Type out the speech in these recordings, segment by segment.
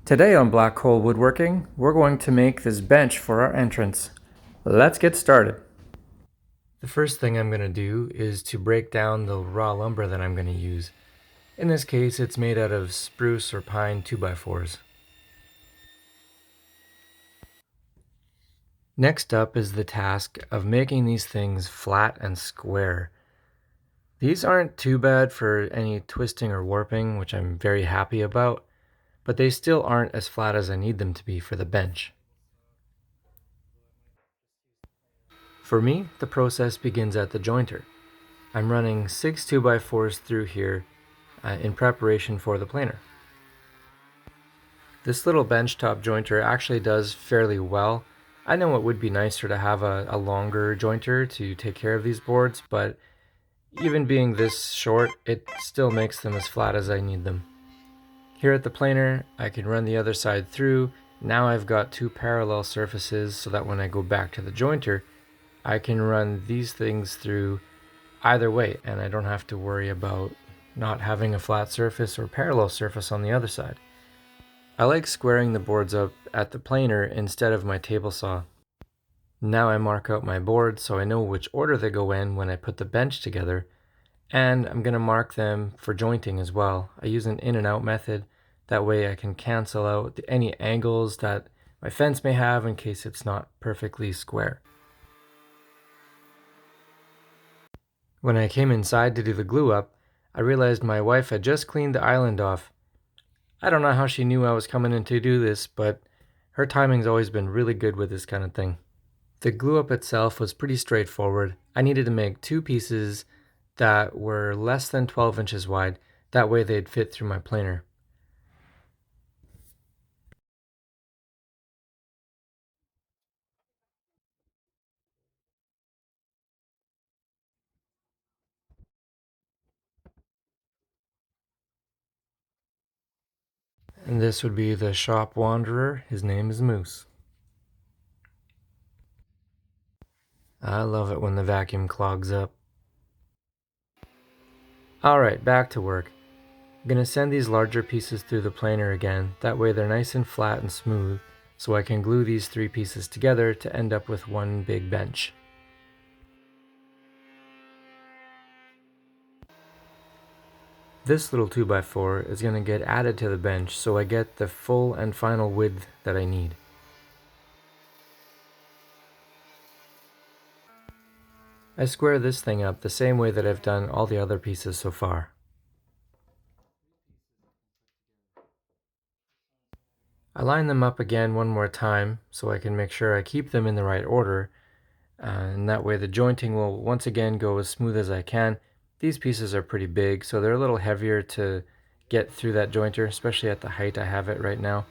Today on Black Hole Woodworking, we're going to make this bench for our entrance. Let's get started. The first thing I'm going to do is to break down the raw lumber that I'm going to use. In this case, it's made out of spruce or pine 2x4's. Next up is the task of making these things flat and square. These aren't too bad for any twisting or warping, which I'm very happy about, but they still aren't as flat as I need them to be for the bench. For me, the process begins at the jointer. I'm running 6 2x4's through here in preparation for the planer. This little benchtop jointer actually does fairly well. I know it would be nicer to have a longer jointer to take care of these boards, but even being this short, it still makes them as flat as I need them. Here at the planer, I can run the other side through. Now I've got two parallel surfaces so that when I go back to the jointer, I can run these things through either way, and I don't have to worry about not having a flat surface or parallel surface on the other side. I like squaring the boards up at the planer instead of my table saw. Now I mark out my boards so I know which order they go in when I put the bench together, and I'm going to mark them for jointing as well. I use an in and out method. That way I can cancel out any angles that my fence may have in case it's not perfectly square. When I came inside to do the glue up, I realized my wife had just cleaned the island off. I don't know how she knew I was coming in to do this, but her timing's always been really good with this kind of thing. The glue up itself was pretty straightforward. I needed to make two pieces that were less than 12 inches wide. That way they'd fit through my planer. And this would be the shop wanderer. His name is Moose. I love it when the vacuum clogs up. Alright, back to work. I'm going to send these larger pieces through the planer again. That way they're nice and flat and smooth, so I can glue these three pieces together to end up with one big bench. This little 2x4 is going to get added to the bench so I get the full and final width that I need. I square this thing up the same way that I've done all the other pieces so far. I line them up again one more time so I can make sure I keep them in the right order, and that way the jointing will once again go as smooth as I can. These pieces are pretty big, so they're a little heavier to get through that jointer, especially at the height I have it right now.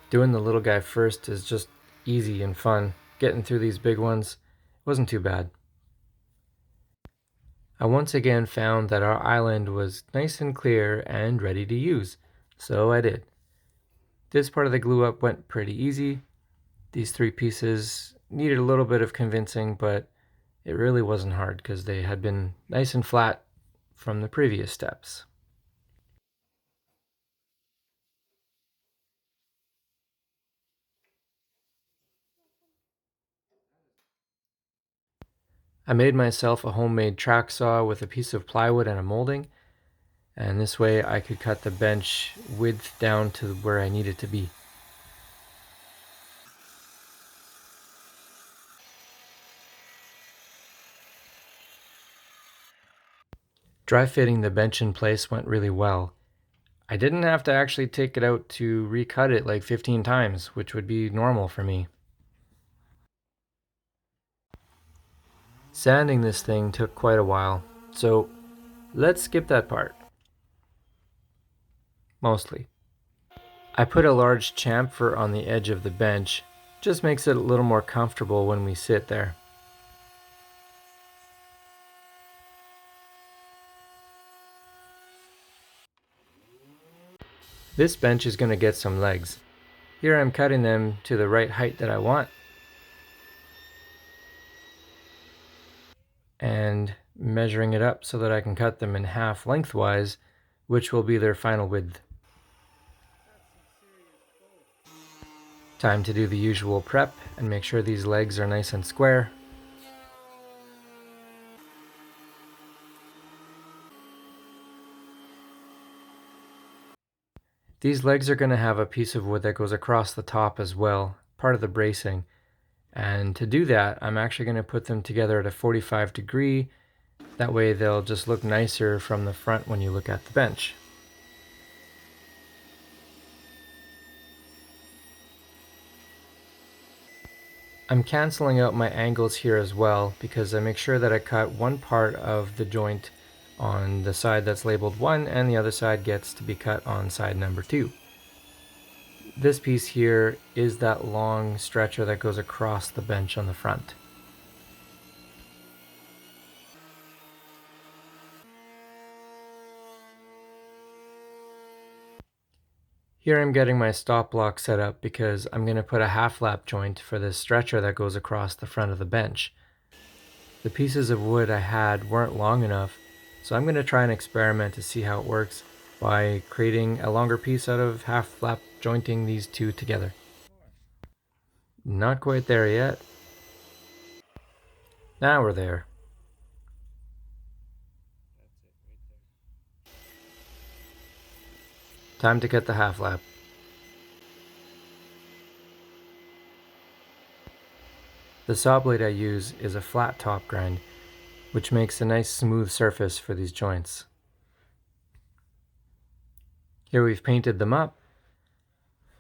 Doing the little guy first is just easy and fun. Getting through these big ones wasn't too bad. I once again found that our island was nice and clear and ready to use, so I did. This part of the glue up went pretty easy. These three pieces needed a little bit of convincing, but it really wasn't hard because they had been nice and flat from the previous steps. I made myself a homemade track saw with a piece of plywood and a molding, and this way I could cut the bench width down to where I need it to be. Dry fitting the bench in place went really well. I didn't have to actually take it out to recut it like 15 times, which would be normal for me. Sanding this thing took quite a while, so let's skip that part. Mostly. I put a large chamfer on the edge of the bench, just makes it a little more comfortable when we sit there. This bench is going to get some legs. Here I'm cutting them to the right height that I want, and measuring it up so that I can cut them in half lengthwise, which will be their final width. Time to do the usual prep and make sure these legs are nice and square. These legs are going to have a piece of wood that goes across the top as well, part of the bracing. And to do that, I'm actually going to put them together at a 45 degree. That way they'll just look nicer from the front when you look at the bench. I'm canceling out my angles here as well because I make sure that I cut one part of the joint on the side that's labeled 1 and the other side gets to be cut on side number 2. This piece here is that long stretcher that goes across the bench on the front. Here I'm getting my stop block set up because I'm going to put a half lap joint for this stretcher that goes across the front of the bench. The pieces of wood I had weren't long enough, so I'm going to try and experiment to see how it works by creating a longer piece out of half lap jointing these two together. Not quite there yet. Now we're there. Time to cut the half lap. The saw blade I use is a flat top grind, which makes a nice smooth surface for these joints. Here we've painted them up,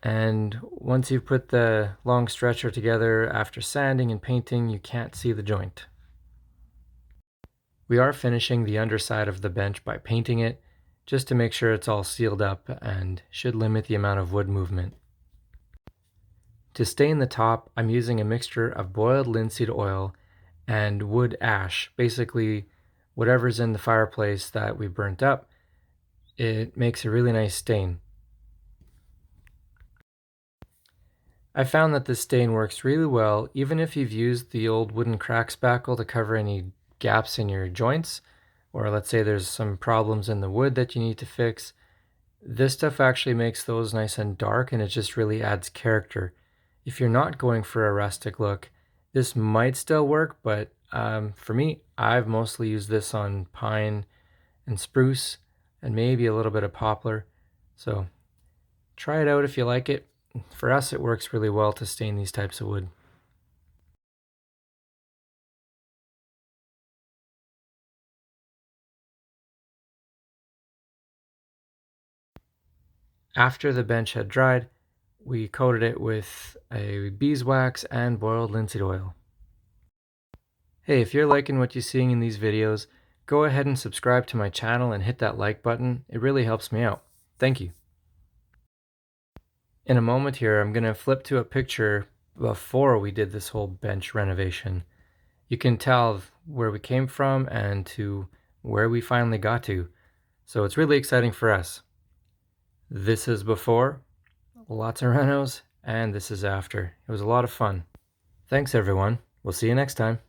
and once you've put the long stretcher together after sanding and painting, you can't see the joint. We are finishing the underside of the bench by painting it, just to make sure it's all sealed up and should limit the amount of wood movement. To stain the top, I'm using a mixture of boiled linseed oil and wood ash, basically whatever's in the fireplace that we burnt up. It makes a really nice stain. I found that this stain works really well even if you've used the old wooden crack spackle to cover any gaps in your joints, or let's say there's some problems in the wood that you need to fix. This stuff actually makes those nice and dark, and it just really adds character. If you're not going for a rustic look, this might still work, but for me, I've mostly used this on pine and spruce and maybe a little bit of poplar. So try it out if you like it. For us, it works really well to stain these types of wood. After the bench had dried, we coated it with a beeswax and boiled linseed oil. Hey, if you're liking what you're seeing in these videos, go ahead and subscribe to my channel and hit that like button. It really helps me out. Thank you. In a moment here, I'm going to flip to a picture before we did this whole bench renovation. You can tell where we came from and to where we finally got to. So it's really exciting for us. This is before, lots of renos, and this is after. It was a lot of fun. Thanks everyone. We'll see you next time.